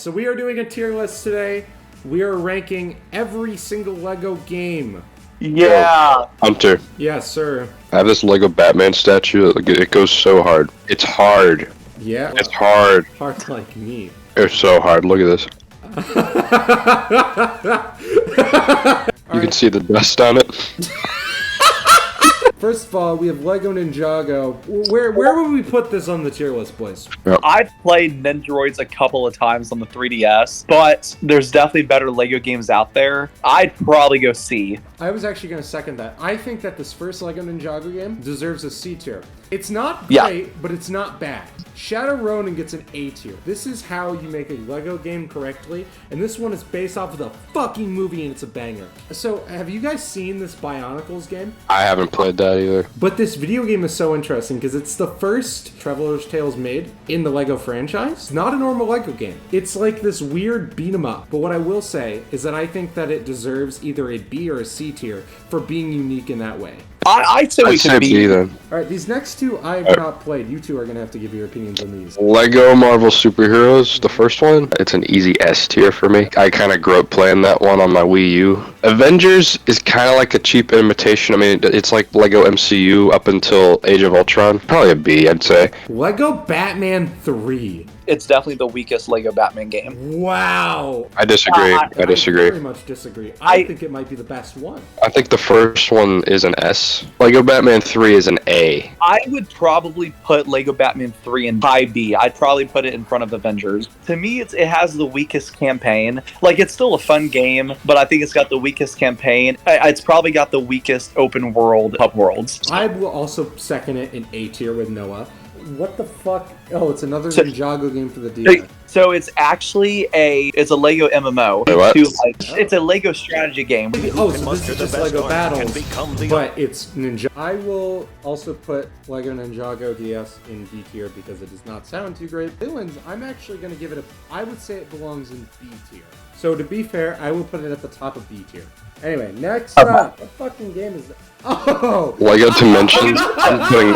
So we are doing a tier list today. We are ranking every single LEGO game. Yeah. Hunter, Yes, sir. I have this Lego Batman statue. It goes so hard. It's hard. Yeah. It's hard. Hard like me. It's so hard. Look at this. You can see the dust on it. First of all, we have LEGO Ninjago. Where would we put this on the tier list, boys? I've played Nendoroids a couple of times on the 3DS, but there's definitely better LEGO games out there. I'd probably go C. I was actually going to second that. I think that this first LEGO Ninjago game deserves a C tier. It's not Yeah. great, but it's not bad. Shadow Ronin gets an A tier. This is how you make a LEGO game correctly, and this one is based off of the fucking movie, and it's a banger. So, have you guys seen this Bionicles game? I haven't played that either. But this video game is so interesting because it's the first Traveler's Tales made in the LEGO franchise. It's not a normal LEGO game. It's like this weird beat 'em up. But what I will say is that I think that it deserves either a B or a C tier for being unique in that way. I'd say we I'd say could B be. then. All right, these next two I have not played. You two are going to have to give your opinions on these. Lego Marvel Superheroes, the first one, it's an easy S tier for me. I kind of grew up playing that one on my Wii U. Avengers is kind of like a cheap imitation. I mean, it's like Lego MCU up until Age of Ultron. Probably a B, I'd say. LEGO Batman 3. It's definitely the weakest LEGO Batman game. Wow. I disagree. I I disagree. I very much disagree. I I- think it might be the best one. I think the first one is an S. Lego Batman 3 is an A. I would probably put LEGO Batman 3 in high B. I'd probably put it in front of Avengers. To me, it has the weakest campaign. Like, it's still a fun game, but I think it's got the weakest campaign. It's probably got the weakest open world hub worlds. I will also second it in A tier with Noah. What the fuck? Oh, it's another So- Ninjago game for the DS. So it's actually it's a Lego MMO. Wait, what? It's a Lego strategy game. Oh, so this is just LEGO Battles, but it's Ninja. I will also put LEGO Ninjago DS in D tier because it does not sound too great. Villains, I'm actually going to give it I would say it belongs in B tier. So to be fair, I will put it at the top of B tier. Anyway, next up, what fucking game is that? Oh! Lego Dimensions.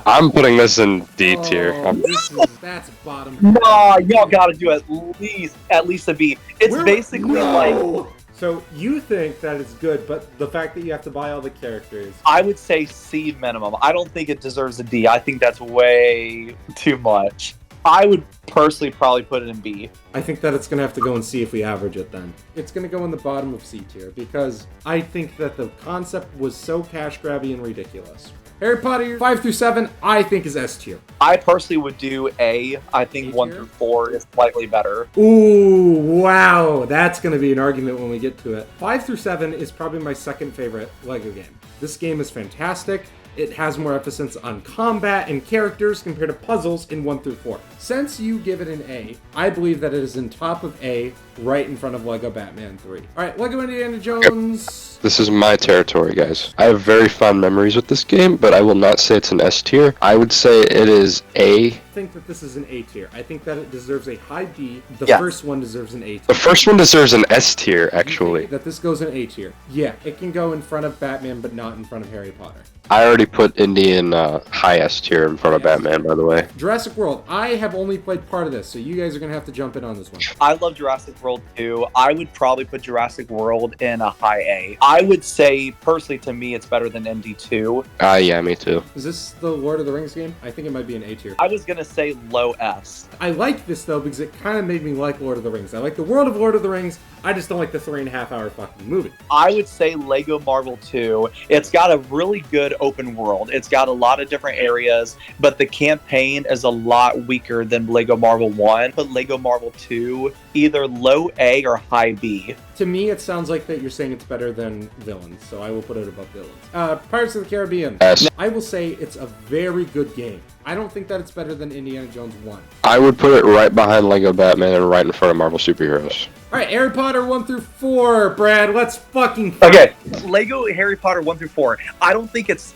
I'm putting this in D tier. Oh, that's bottom. No, y'all gotta do at least a B. It's We're- basically like No! So you think that it's good, but the fact that you have to buy all the characters. I would say C minimum. I don't think it deserves a D. I think that's way too much. I would personally probably put it in B. I think that it's going to have to go and see if we average it then. It's going to go in the bottom of C tier because I think that the concept was so cash grabby and ridiculous. Harry Potter 5 through 7, I think is S tier. I personally would do A. I think A 1 tier? through 4 is slightly better. Ooh, wow. That's going to be an argument when we get to it. 5 through 7 is probably my second favorite LEGO game. This game is fantastic. It has more emphasis on combat and characters compared to puzzles in 1 through 4. Since you give it an A, I believe that it is in top of A, right in front of LEGO Batman 3. Alright, LEGO Indiana Jones. This is my territory, guys. I have very fond memories with this game, but I will not say it's an S tier. I would say it is A. I think that this is an A tier. I think that it deserves a high B. The Yeah. first one deserves an A tier. The first one deserves an S tier, actually. That this goes in A tier. Yeah, it can go in front of Batman, but not in front of Harry Potter. I already put Indy in high S tier in front of Batman, by the way. Jurassic World. I have only played part of this, so you guys are gonna have to jump in on this one. I love Jurassic World 2. I would probably put Jurassic World in a high A. I would say, personally, to me, it's better than MD2. Yeah, me too. Is this the Lord of the Rings game? I think it might be an A tier. I was gonna say low S. I like this though because it kind of made me like Lord of the Rings. I like the world of Lord of the Rings. I just don't like the 3.5 hour fucking movie. I would say Lego Marvel 2. It's got a really good open world. It's got a lot of different areas, but the campaign is a lot weaker than Lego Marvel 1. But Lego Marvel 2, either low A or high B. To me, it sounds like that you're saying it's better than Villains, so I will put it above Villains. Pirates of the Caribbean. S. I will say it's a very good game. I don't think that it's better than Indiana Jones 1. I would put it right behind Lego Batman and right in front of Marvel Superheroes. Alright, Harry Potter 1 through 4. Brad, let's fucking... Okay, Lego Harry Potter 1 through 4. I don't think it's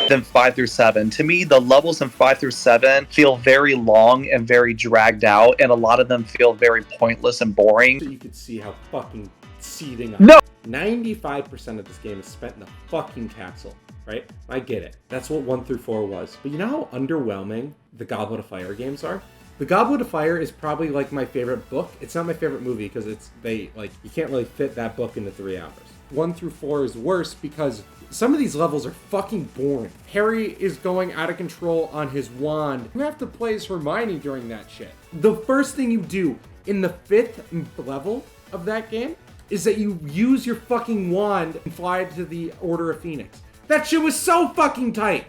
than 5 through 7. To me, the levels in 5 through 7 feel very long and very dragged out, and a lot of them feel very pointless and boring. So you could see how fucking seething up. No! 95% of this game is spent in a fucking castle. right? I get it. That's what 1 through 4 was. But you know how underwhelming the Goblet of Fire games are? The Goblet of Fire is probably like my favorite book. It's not my favorite movie because you can't really fit that book into 3 hours. 1 through 4 is worse because some of these levels are fucking boring. Harry is going out of control on his wand. You have to play as Hermione during that shit. The first thing you do in the 5th level of that game is that you use your fucking wand and fly to the Order of Phoenix. That shit was so fucking tight.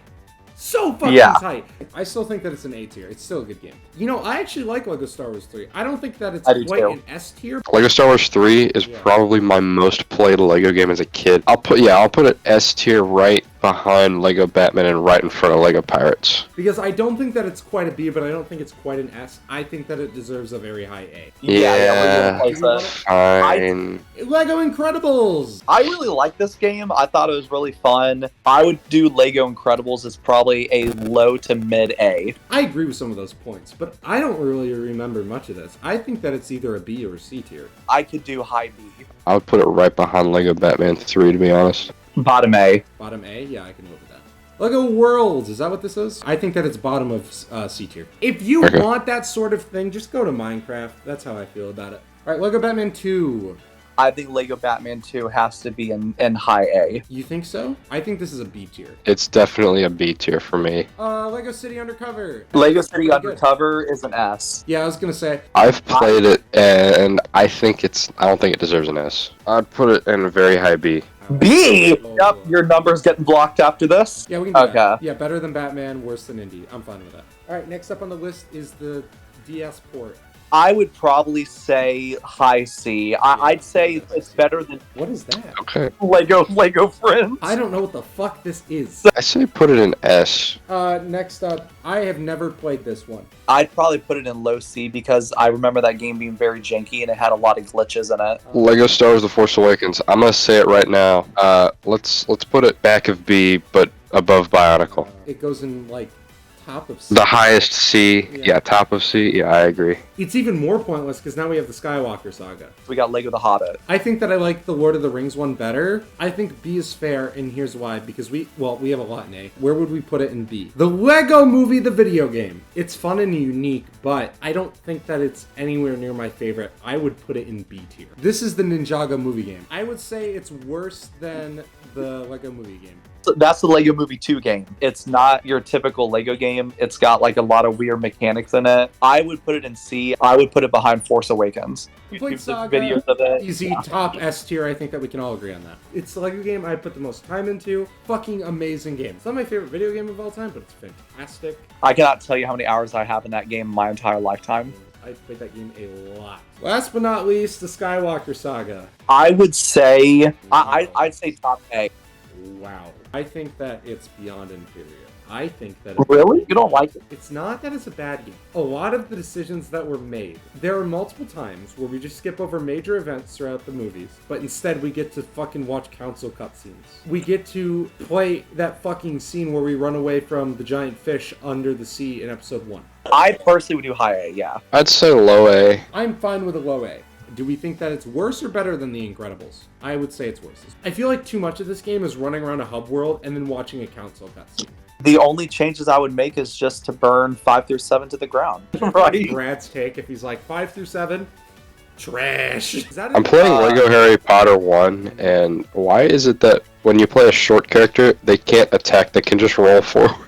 So fucking tight. I still think that it's an A tier. It's still a good game. You know, I actually like LEGO Star Wars 3. I don't think that it's quite an S tier. LEGO Star Wars 3 is probably my most played LEGO game as a kid. I'll put it S tier right behind LEGO Batman and right in front of LEGO Pirates. Because I don't think that it's quite a B, but I don't think it's quite an S. I think that it deserves a very high A. Fine. LEGO Incredibles! I really like this game. I thought it was really fun. I would do LEGO Incredibles as probably a low to mid A. I agree with some of those points, but I don't really remember much of this. I think that it's either a B or a C tier. I could do high B. I would put it right behind LEGO Batman 3, to be honest. Bottom A. Bottom A? Yeah, I can live with that. LEGO Worlds, is that what this is? I think that it's bottom of C tier. If you want that sort of thing, just go to Minecraft. That's how I feel about it. All right, LEGO Batman 2. I think LEGO Batman 2 has to be in high A. You think so? I think this is a B tier. It's definitely a B tier for me. LEGO City Undercover. LEGO City Undercover is an S. Yeah, I was gonna say. I've played it, and I don't think it deserves an S. I'd put it in a very high B. B! Yep, your number's getting blocked after this. Yeah, we can do that. Yeah, better than Batman, worse than Indy. I'm fine with that. All right, next up on the list is the DS port. I would probably say high C. I'd say it's better than What is that? Okay. Lego Friends. I don't know what the fuck this is. I say put it in S. Next up, I have never played this one. I'd probably put it in low C because I remember that game being very janky and it had a lot of glitches in it. LEGO Star Wars: The Force Awakens. I'm gonna say it right now. Let's put it back of B, but above Bionicle. It goes in like top of C. The highest C. Yeah, top of C. Yeah, I agree. It's even more pointless because now we have the Skywalker saga. We got Lego The Hobbit. I think that I like the Lord of the Rings one better. I think B is fair, and here's why. Because we have a lot in A. Where would we put it in B? The Lego Movie, the video game. It's fun and unique, but I don't think that it's anywhere near my favorite. I would put it in B tier. This is the Ninjago movie game. I would say it's worse than the Lego Movie game. That's the Lego Movie 2 game. It's not your typical Lego game. It's got like a lot of weird mechanics in it. I would put it in C. I would put it behind Force Awakens. Complete Saga, videos of it. Easy, top S tier. I think that we can all agree on that. It's the Lego game I put the most time into. Fucking amazing game. It's not my favorite video game of all time, but it's fantastic. I cannot tell you how many hours I have in that game my entire lifetime. I played that game a lot. Last but not least, the Skywalker Saga. I would say, I'd say top A. Wow. I think that it's beyond inferior. I think that Really? You don't like it? It's not that it's a bad game. A lot of the decisions that were made, there are multiple times where we just skip over major events throughout the movies, but instead we get to fucking watch council cutscenes. We get to play that fucking scene where we run away from the giant fish under the sea in episode 1. I personally would do high A, yeah. I'd say low A. I'm fine with a low A. Do we think that it's worse or better than The Incredibles? I would say it's worse. I feel like too much of this game is running around a hub world and then watching a council cutscene. The only changes I would make is just to burn 5 through 7 to the ground. Right? Brad's take, if he's like 5 through 7, trash. I'm playing Lego Harry Potter 1, and why is it that when you play a short character, they can't attack, they can just roll forward?